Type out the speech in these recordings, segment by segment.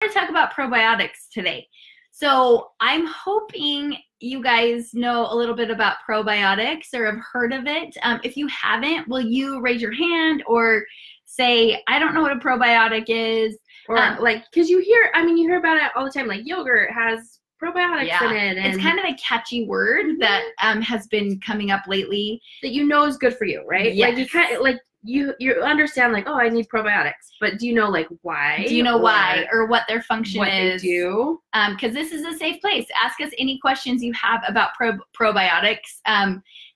To talk about probiotics today. So I'm hoping you guys know a little bit about probiotics or have heard of it. If you haven't, will you raise your hand or say, I don't know what a probiotic is? Or because you hear about it all the time, like yogurt has probiotics in it. And it's kind of a catchy word that has been coming up lately. That is good for you, right? Yes. Like you kind of you understand oh, I need probiotics, but do you know why? Do you know why or what their function is? What they do? Because this is a safe place. Ask us any questions you have about probiotics.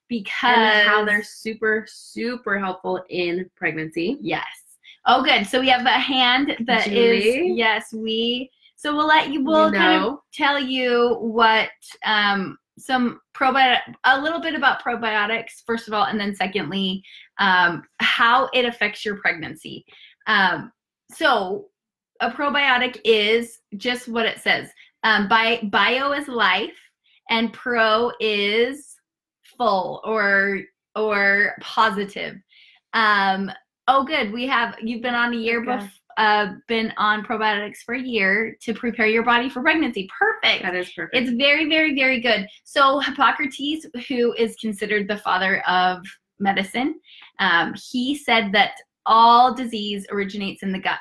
Because and how they're super, super helpful in pregnancy. Yes. Oh, good. So we have a hand that Julie. is, yes, so we'll kind of tell you what, a little bit about probiotics, first of all, and then secondly, how it affects your pregnancy. So a probiotic is just what it says. Bio is life, and pro is full or positive. Oh, good. You've been on a year been on probiotics for a year to prepare your body for pregnancy. Perfect. That is perfect. It's very, very, very good. So Hippocrates, who is considered the father of medicine, he said that all disease originates in the gut.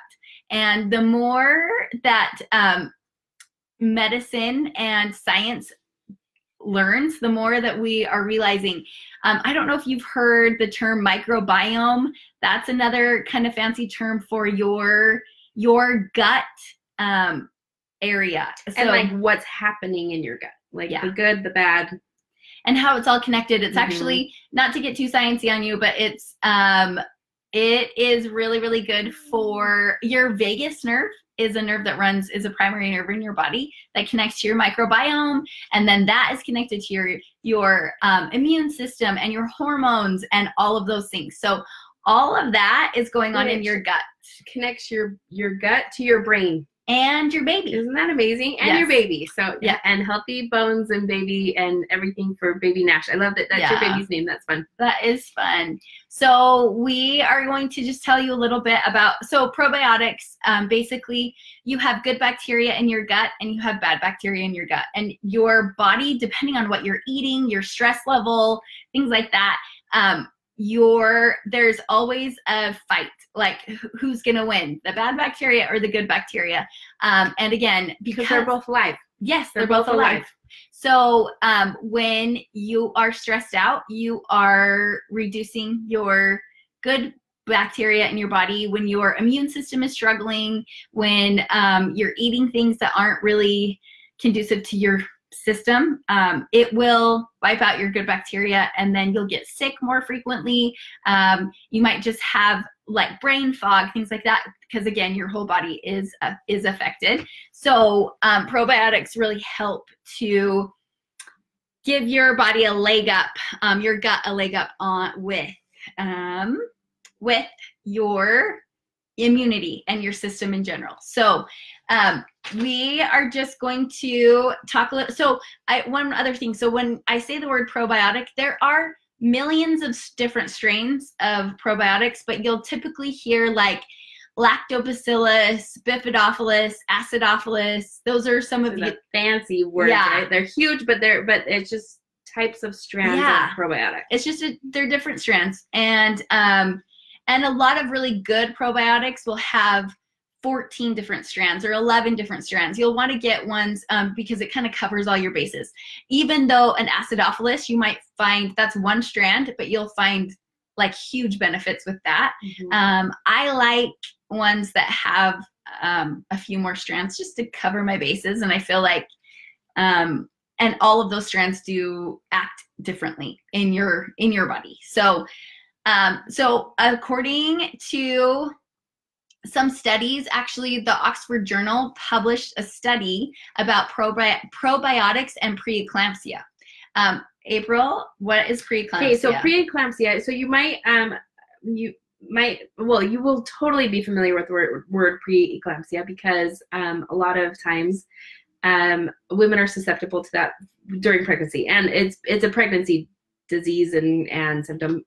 And the more that medicine and science learns, the more that we are realizing. I don't know if you've heard the term microbiome. That's another kind of fancy term for your gut area. So, and what's happening in your gut, the good, the bad, and how it's all connected. It's actually, not to get too sciencey on you, but it is really, really good for your vagus nerve. Is a nerve that is a primary nerve in your body that connects to your microbiome, and then that is connected to your immune system and your hormones and all of those things. So all of that is going on in your gut. Connects your gut to your brain and your baby. Isn't that amazing? And your baby. So yeah, and healthy bones and baby and everything for baby Nash. I love that that's your baby's name. That's fun. That is fun. So we are going to just tell you a little bit about, probiotics, basically you have good bacteria in your gut and you have bad bacteria in your gut, and your body, depending on what you're eating, your stress level, things like that, there's always a fight, who's gonna win, the bad bacteria or the good bacteria. And again, because they're both alive. Yes, they're both alive. So when you are stressed out, you are reducing your good bacteria in your body. When your immune system is struggling, when you're eating things that aren't really conducive to your system, it will wipe out your good bacteria, and then you'll get sick more frequently. You might just have brain fog, things like that, because again, your whole body is affected. So probiotics really help to give your body a leg up, your gut a leg up with your immunity and your system in general. So we are just going to talk a little. So one other thing. So when I say the word probiotic, there are millions of different strains of probiotics, but you'll typically hear lactobacillus, bifidophilus, acidophilus. Those are some of the fancy words. Right? They're huge, but it's just types of strands of probiotics. It's just they're different strands, and a lot of really good probiotics will have 14 different strands or 11 different strands. You'll want to get ones because it kind of covers all your bases. Even though an acidophilus, you might find that's one strand, but you'll find huge benefits with that. I like ones that have a few more strands just to cover my bases, and I feel and all of those strands do act differently in your body. So according to some studies, actually the Oxford Journal published a study about probiotics and pre-eclampsia. April, what is pre-eclampsia? Okay, so pre-eclampsia, so you will totally be familiar with the word pre-eclampsia, because a lot of times women are susceptible to that during pregnancy, and it's a pregnancy disease and symptom,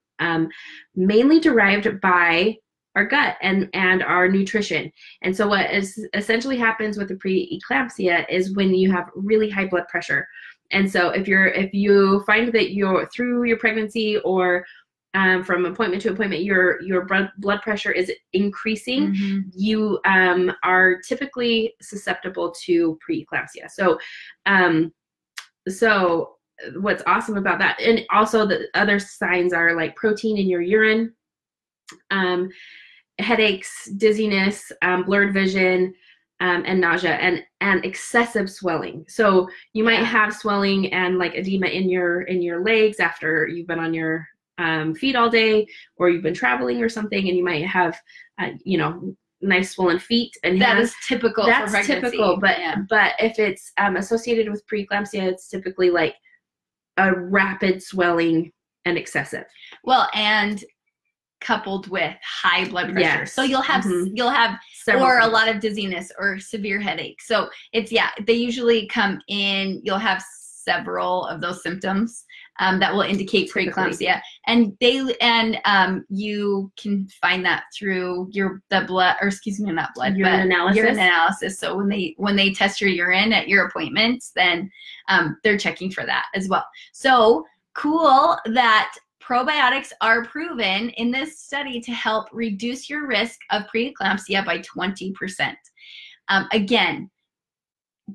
mainly derived by gut and our nutrition. And so what is essentially happens with the pre-eclampsia is when you have really high blood pressure. And so if you find that you're through your pregnancy or from appointment to appointment, your blood pressure is increasing, Mm-hmm. you are typically susceptible to pre-eclampsia. So what's awesome about that, and also the other signs are like protein in your urine, headaches, dizziness, blurred vision, and nausea, and excessive swelling. So you might have swelling and like edema in your legs after you've been on your feet all day, or you've been traveling or something, and you might have nice swollen feet. And that is typical. That's for pregnancy. typical, but if it's associated with preeclampsia, it's typically like a rapid swelling and excessive. Well, and coupled with high blood pressure. Yes. So you'll have Several or things. a lot of dizziness or severe headache. So it's they usually come in, you'll have several of those symptoms that will indicate preeclampsia. And you can find that through urine analysis. So when they test your urine at your appointments, then they're checking for that as well. So cool that probiotics are proven in this study to help reduce your risk of preeclampsia by 20%. Again,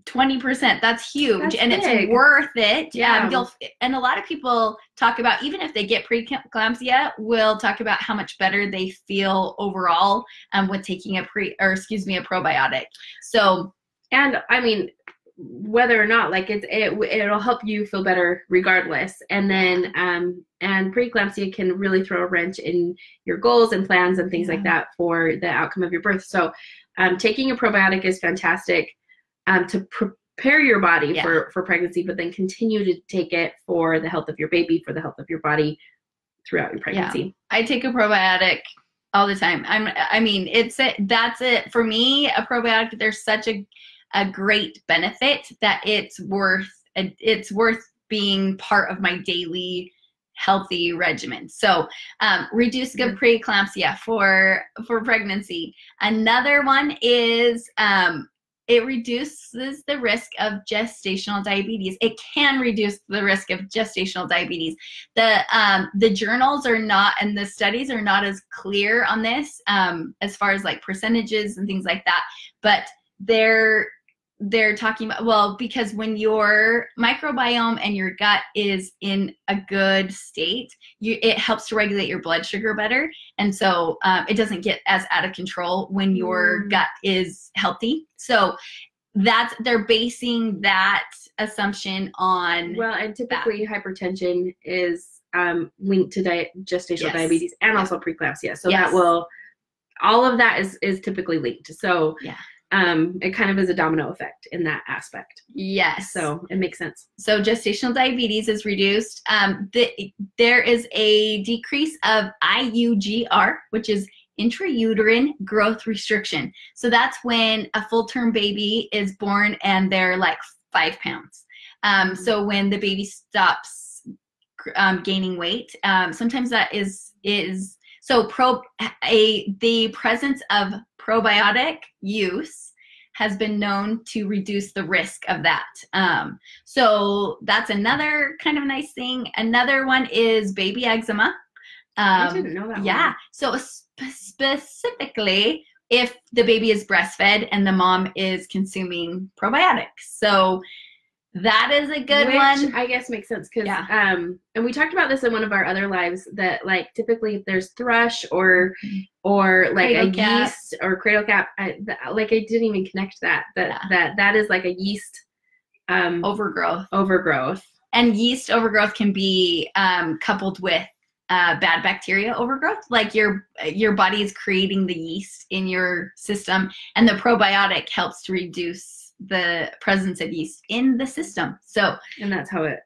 20%, that's huge. That's and big. It's worth it. Yeah. And a lot of people talk about, even if they get preeclampsia, will talk about how much better they feel overall with taking a probiotic. So, and I mean, whether or not, like it'll help you feel better regardless. And then and preeclampsia can really throw a wrench in your goals and plans and things like that for the outcome of your birth. So taking a probiotic is fantastic to prepare your body for pregnancy, but then continue to take it for the health of your baby, for the health of your body throughout your pregnancy. I take a probiotic all the time. That's it for me. A probiotic, there's such a great benefit that it's worth being part of my daily healthy regimen. So reduce of preeclampsia for pregnancy. Another one is it reduces the risk of gestational diabetes. It can reduce the risk of gestational diabetes. The journals are not, and the studies are not as clear on this as far as like percentages and things like that, but they're talking about, well, because when your microbiome and your gut is in a good state, it helps to regulate your blood sugar better. And so it doesn't get as out of control when your gut is healthy. So they're basing that assumption on. Well, and typically hypertension is linked to gestational diabetes and also preeclampsia. So that all of that is typically linked. So it kind of is a domino effect in that aspect. Yes. So it makes sense. So gestational diabetes is reduced. There is a decrease of IUGR, which is intrauterine growth restriction. So that's when a full-term baby is born and they're like 5 pounds. So when the baby stops gaining weight, sometimes that is the presence of probiotic use has been known to reduce the risk of that. So that's another kind of nice thing. Another one is baby eczema. I didn't know that. Yeah. So specifically, if the baby is breastfed and the mom is consuming probiotics. So that is a good one. Which I guess makes sense because, and we talked about this in one of our other lives that like typically if there's thrush or like a yeast or cradle cap, I didn't even connect that is like a yeast overgrowth. And yeast overgrowth can be coupled with bad bacteria overgrowth. Like your body is creating the yeast in your system, and the probiotic helps to reduce the presence of yeast in the system. So, and that's how it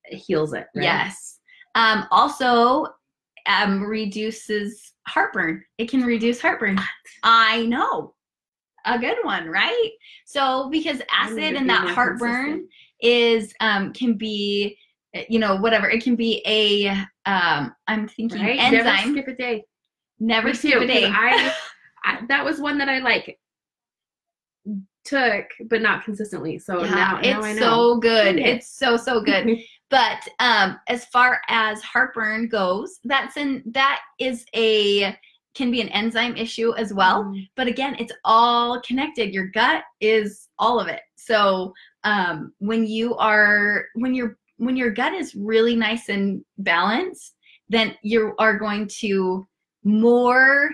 heals it, right? Yes. Also reduces heartburn. It can reduce heartburn. I know. A good one, right? So because acid and that heartburn is can be, whatever. It can be a I'm thinking enzyme. Never skip a day. Never Me skip too, a day. 'cause I that was one that I like took, but not consistently. So now I know. It's so good. Okay. It's so good. But as far as heartburn goes, can be an enzyme issue as well. But again, it's all connected. Your gut is all of it. So when your gut is really nice and balanced, then you are going to more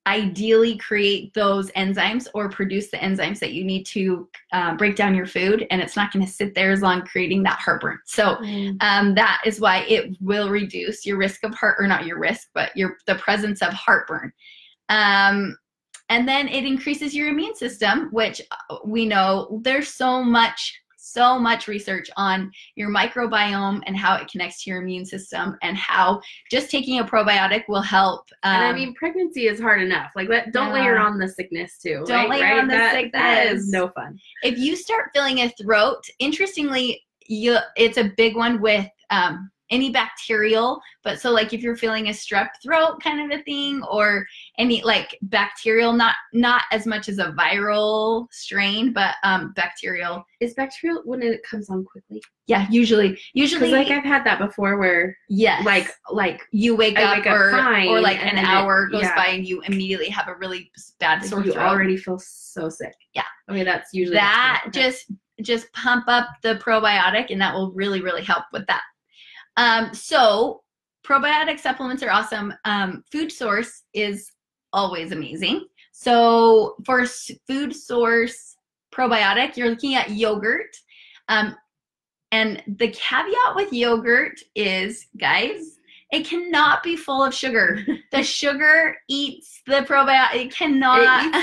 ideally create those enzymes or produce the enzymes that you need to break down your food, and it's not going to sit there as long creating that heartburn. So that is why it will reduce your risk of the presence of heartburn. And then it increases your immune system, which we know there's so much research on your microbiome and how it connects to your immune system, and how just taking a probiotic will help. And I mean, pregnancy is hard enough. Like, don't layer on the sickness too. Don't layer on the sickness. That is no fun. If you start feeling a throat, interestingly, it's a big one with any bacterial, but so like if you're feeling a strep throat kind of a thing, or any like bacterial, not as much as a viral strain, but bacterial. Is bacterial when it comes on quickly? Yeah, usually like I've had that before where like you wake up fine, or like an hour goes by and you immediately have a really bad sore throat. You already feel so sick. Yeah. Okay, that's usually that. Just pump up the probiotic, and that will really, really help with that. So probiotic supplements are awesome. Food source is always amazing. So for food source probiotic, you're looking at yogurt. And the caveat with yogurt is, guys, it cannot be full of sugar. The sugar eats the probiotic. It cannot.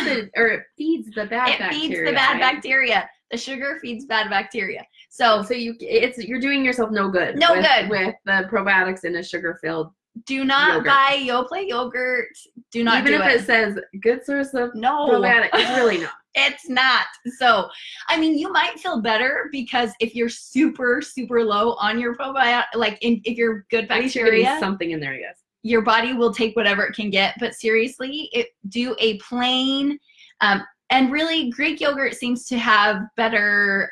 It feeds the bad bacteria. It feeds the bad bacteria. The sugar feeds bad bacteria. So you're doing yourself no good. With the probiotics in a sugar-filled. Do not buy Yoplait yogurt. Do not even if it says good source of probiotic. It's really not. It's not. So, I mean, you might feel better because if you're super, super low on your probiotic, if you're good bacteria, something in there, yes, your body will take whatever it can get. But seriously, do a plain. And really, Greek yogurt seems to have better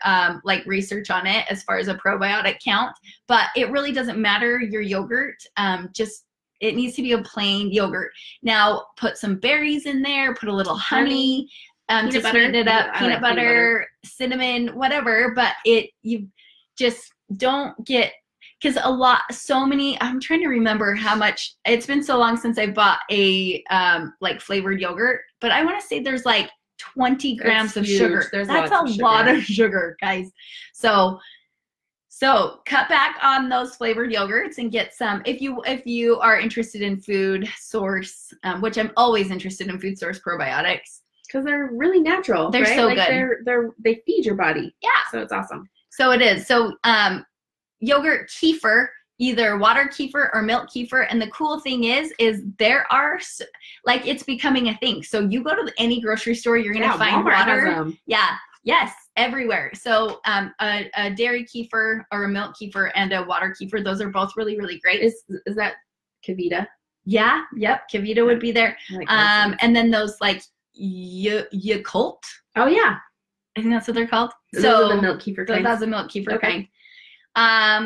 research on it as far as a probiotic count, but it really doesn't matter your yogurt. It needs to be a plain yogurt. Now, put some berries in there, put a little honey to sweeten it up, peanut butter, cinnamon, whatever. But you just don't get, because I'm trying to remember how much. It's been so long since I bought a flavored yogurt, but I want to say there's 20 grams of sugar. That's a lot of sugar, guys. So cut back on those flavored yogurts and get some. If you are interested in food source, which I'm always interested in food source probiotics, because they're really natural. They're right? so good. They feed your body. Yeah. So it's awesome. So it is. So yogurt kefir, either water kefir or milk kefir. And the cool thing is there are, it's becoming a thing. So you go to any grocery store, you're going to find Walmart water. has them. Yeah. Yes. Everywhere. So a dairy kefir or a milk kefir and a water kefir, those are both really, really great. Is that Kavita? Yeah. Yep. Kavita would be there. And then those Yakult. Oh yeah. I think that's what they're called. Those are the milk kefir kinds. That's a milk kefir kind.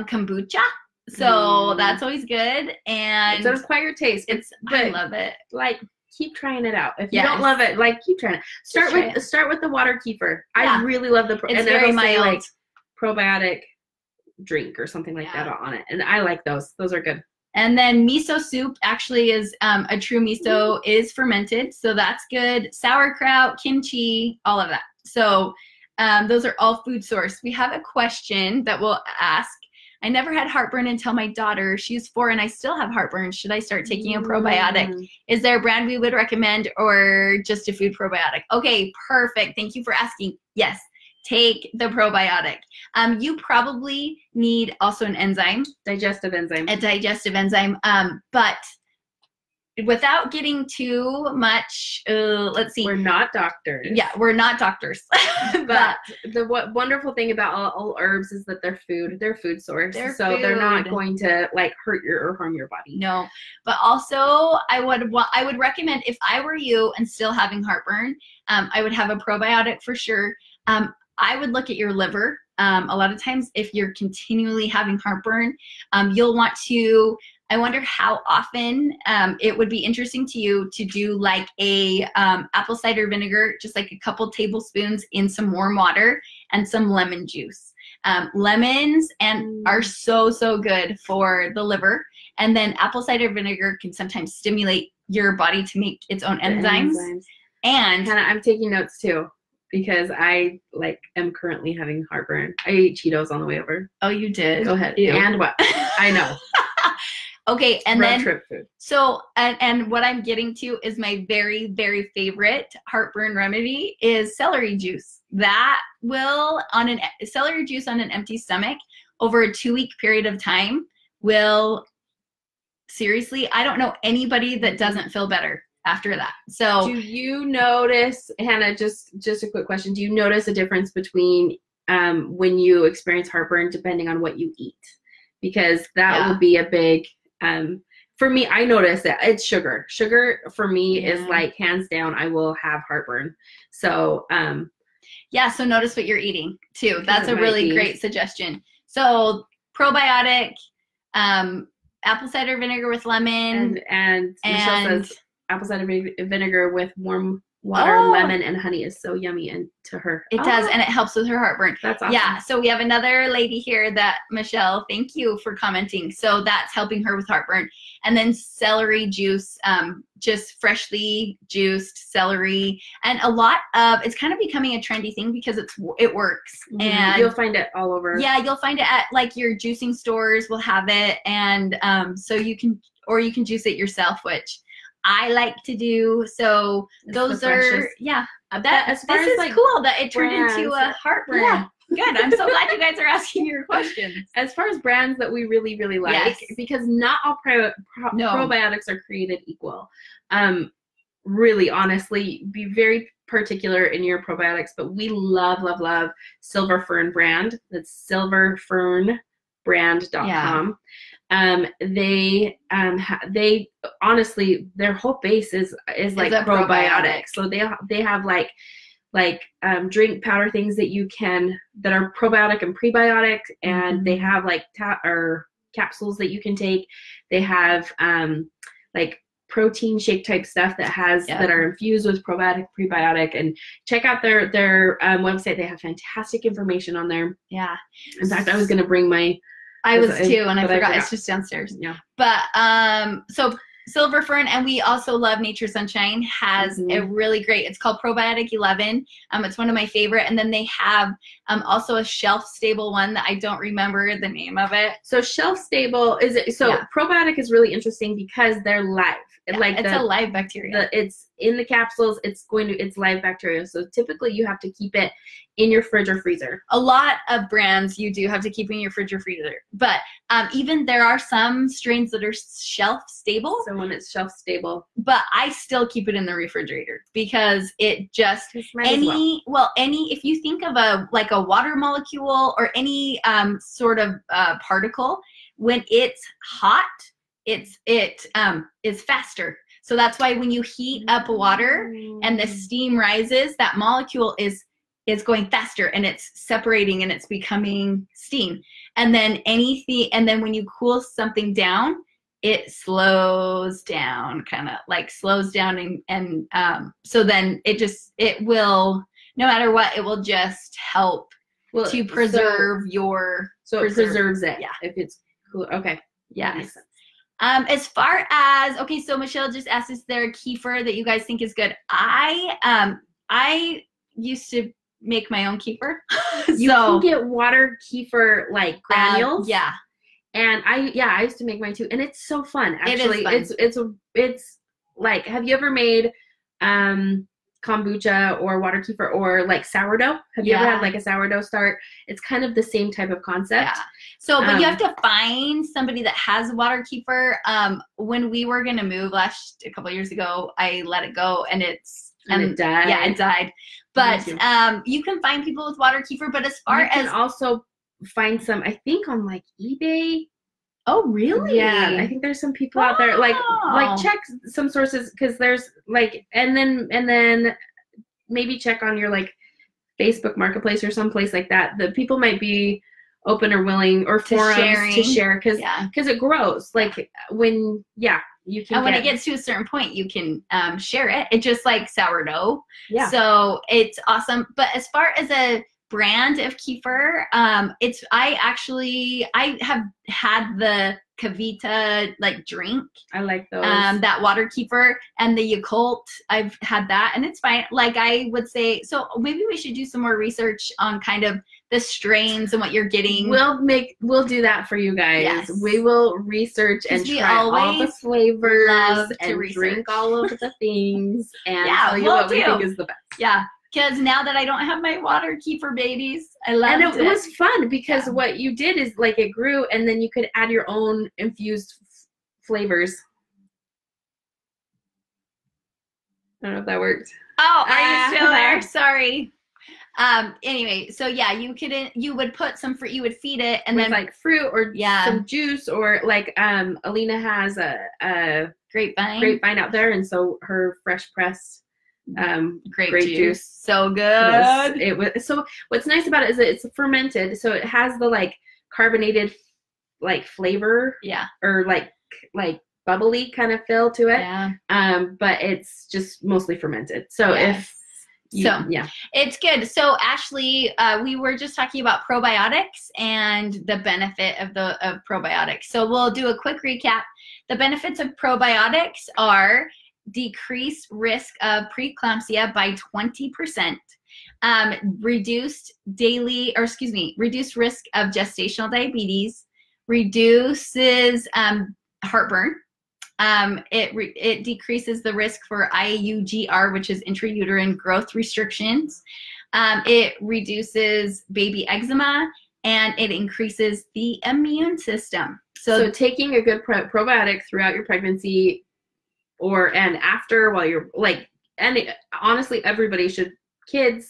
Kombucha. So that's always good, and so it's quite your taste. I love it. Keep trying it out. If you don't love it, keep trying it. Start with the water kefir. Yeah. I really love the. It's very mild. Probiotic drink or something like that on it, and I like those. Those are good. And then miso soup actually is a true miso is fermented, so that's good. Sauerkraut, kimchi, all of that. So those are all food source. We have a question that we'll ask. I never had heartburn until my daughter. She's 4 and I still have heartburn. Should I start taking a probiotic? Is there a brand we would recommend or just a food probiotic? Okay, perfect. Thank you for asking. Yes, take the probiotic. You probably need also an enzyme. Digestive enzyme. A digestive enzyme. But without getting too much, let's see. We're not doctors. Yeah, we're not doctors. But the wonderful thing about all herbs is that they're food source. They're not going to like hurt or harm your body. No, but also I would recommend, if I were you and still having heartburn, I would have a probiotic for sure. I would look at your liver. A lot of times if you're continually having heartburn, you'll want to, I wonder how often it would be interesting to you to do like a apple cider vinegar, just like a couple tablespoons in some warm water and some lemon juice. Lemons are so good for the liver. And then apple cider vinegar can sometimes stimulate your body to make its own enzymes. And Hannah, I'm taking notes too, because I am currently having heartburn. I ate Cheetos on the way over. Oh, you did? Go ahead. Ew. And what? I know. Okay, and road then trip food. So and what I'm getting to is my very favorite heartburn remedy is celery juice. That will celery juice on an empty stomach over a 2-week period of time will, seriously, I don't know anybody that doesn't feel better after that. So do you notice, Hannah, just a quick question, do you notice a difference between when you experience heartburn depending on what you eat? Because that will be a big for me, I notice that it's sugar. Sugar for me is like hands down, I will have heartburn. So yeah, so notice what you're eating too. That's a really great suggestion. So probiotic, apple cider vinegar with lemon, and Michelle says apple cider vinegar with warm water, lemon, and honey is so yummy and to her. It does, and it helps with her heartburn. That's awesome. Yeah, so we have another lady here that, Michelle, thank you for commenting. So that's helping her with heartburn. And then celery juice, just freshly juiced celery. And a lot of, it's kind of becoming a trendy thing because it works. And you'll find it all over. Yeah, you'll find it at like your juicing stores will have it. And so you can juice it yourself, which I like to do. So those are, yeah. This is like cool that it turned into a heartburn. Yeah. Good. I'm so glad you guys are asking your questions. As far as brands that we really like, because not all probiotics are created equal. Really, honestly, be very particular in your probiotics, but we love Silver Fern brand. That's silverfernbrand.com. They honestly, their whole base is like probiotics. So they have like drink powder things that are probiotic and prebiotic, and they have like capsules that you can take. They have like protein shake type stuff that are infused with probiotic, prebiotic, and check out their website. They have fantastic information on there. Yeah. In fact, I was gonna bring my. I was too, and I forgot. It's just downstairs. Yeah. But so Silver Fern, and we also love Nature Sunshine, has a really great, it's called Probiotic 11. It's one of my favorite. And then they have also a shelf stable one that I don't remember the name of it. So shelf stable probiotic is really interesting because they're live. Yeah, it's a live bacteria. It's in the capsules. It's live bacteria. So typically you have to keep it in your fridge or freezer. A lot of brands you do have to keep in your fridge or freezer, but even there are some strains that are shelf stable. So when it's shelf stable, but I still keep it in the refrigerator because it just if you think of a water molecule or any sort of particle, when it's hot, it is faster. So that's why when you heat up water and the steam rises, that molecule is going faster and it's separating and it's becoming steam. And then when you cool something down, it slows down, kind of like slows down, and so then it will, no matter what, it will just help to preserve it preserves it. Yeah. If it's cool. Okay. Yes. As far as, okay, so Michelle just asked, is there a kefir that you guys think is good? I used to make my own kefir. You can get water kefir like granules. Yeah. And I used to make mine too, and it's so fun. Actually, it is fun. It's like, have you ever made kombucha or water kefir or like sourdough. Have you ever had like a sourdough start? It's kind of the same type of concept. Yeah. So, but you have to find somebody that has water kefir. When we were going to move a couple of years ago, I let it go and it died. Yeah, it died. But you can find people with water kefir. But as far as also find some, I think on like eBay. Oh, really? Yeah, I think there's some people out there like check some sources because there's like and then maybe check on your like Facebook Marketplace or someplace like that. The people might be open or willing or forums to share because it grows. Like when you can. And when it gets to a certain point, you can share it. It's just like sourdough. Yeah. So it's awesome. But as far as a brand of kefir, I have had the Kavita like drink. I like those. That water kefir and the Yakult. I've had that and it's fine. Like I would say, so maybe we should do some more research on kind of the strains and what you're getting. We'll do that for you guys. Yes. We will research and try all the flavors and drink all of the things and tell you what we think is the best. Yeah. Because now that I don't have my water kefir babies, I love it. And it was fun because what you did is like it grew and then you could add your own infused flavors. I don't know if that worked. Oh, are you still there? Sorry. Anyway, so yeah, you would put some fruit, you would feed it and then like fruit or some juice or like Alina has a grapevine out there and so her fresh pressed grape juice. So good. It was so what's nice about it is that it's fermented, so it has the like carbonated like flavor, or like bubbly kind of feel to it. But it's just mostly fermented. So it's good. So Ashley, we were just talking about probiotics and the benefit of probiotics. So we'll do a quick recap. The benefits of probiotics are decreased risk of preeclampsia by 20%, reduced risk of gestational diabetes, reduces heartburn. It decreases the risk for IUGR, which is intrauterine growth restrictions. It reduces baby eczema, and it increases the immune system. So taking a good probiotic throughout your pregnancy and after while you're like, and honestly, everybody should be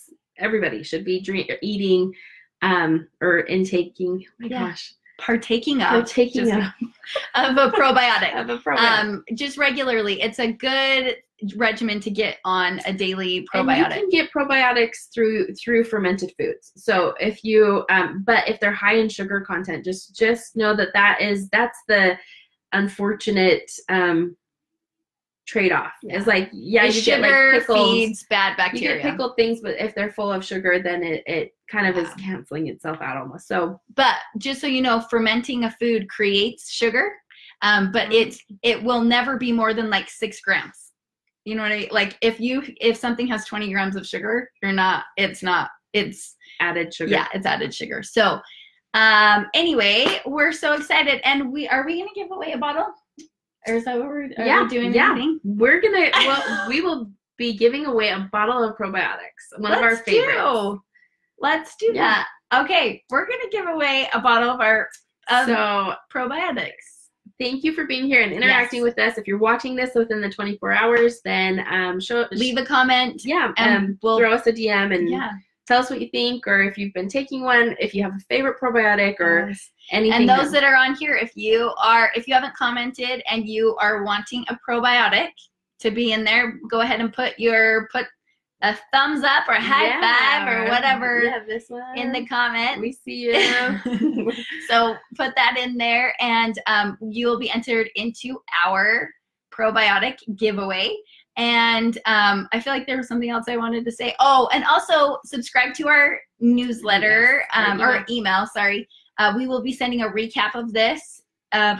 eating or intaking. Oh my gosh. Partaking of a probiotic. Just regularly. It's a good regimen to get on a daily probiotic. And you can get probiotics through fermented foods. So if you but if they're high in sugar content, just know that's the unfortunate trade-off. It's like you sugar get like pickles, feeds bad bacteria. You get pickled things, but if they're full of sugar, then it kind of is canceling itself out almost. So, but just so you know, fermenting a food creates sugar, but it will never be more than like 6 grams. You know what I mean? Like if something has 20 grams of sugar, it's added sugar. Yeah, it's added sugar. So, anyway, we're so excited, and are we gonna give away a bottle? Or is that what we're doing? Yeah, we will be giving away a bottle of probiotics. One of our favorites. Let's do that. Okay, we're gonna give away a bottle of our probiotics. Thank you for being here and interacting with us. If you're watching this within the 24 hours, then leave a comment. Yeah, and we'll throw us a DM and tell us what you think, or if you've been taking one, if you have a favorite probiotic or anything. And those that are on here, if you haven't commented and you are wanting a probiotic to be in there, go ahead and put a thumbs up or a high five or whatever this one in the comment. We see you. So put that in there, and you will be entered into our probiotic giveaway. And I feel like there was something else I wanted to say. Oh, and also subscribe to our newsletter, or email, sorry. We will be sending a recap of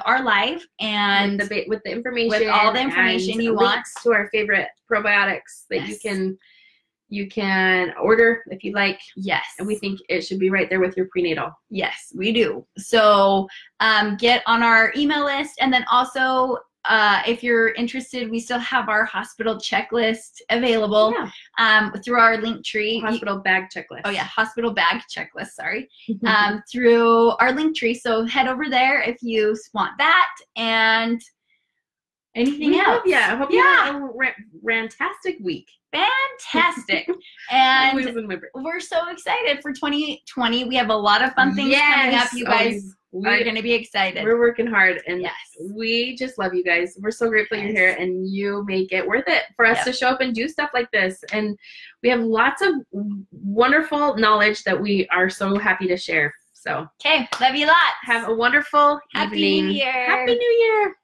our live, and with the information, with all the information you want, to our favorite probiotics that you can order if you like. Yes. And we think it should be right there with your prenatal. Yes, we do. So get on our email list, and then also if you're interested, we still have our hospital checklist available through our Linktree. Hospital bag checklist. Oh yeah, hospital bag checklist, sorry. Through our Linktree. So head over there if you want that. And anything else? Yeah, I hope you had a fantastic week. Fantastic. And we're so excited for 2020. We have a lot of fun things coming up. You guys are going to be excited. We're working hard, and we just love you guys. We're so grateful you're here, and you make it worth it for us to show up and do stuff like this. And we have lots of wonderful knowledge that we are so happy to share. So, okay, love you a lot. Have a wonderful Happy evening. New Year. Happy New Year.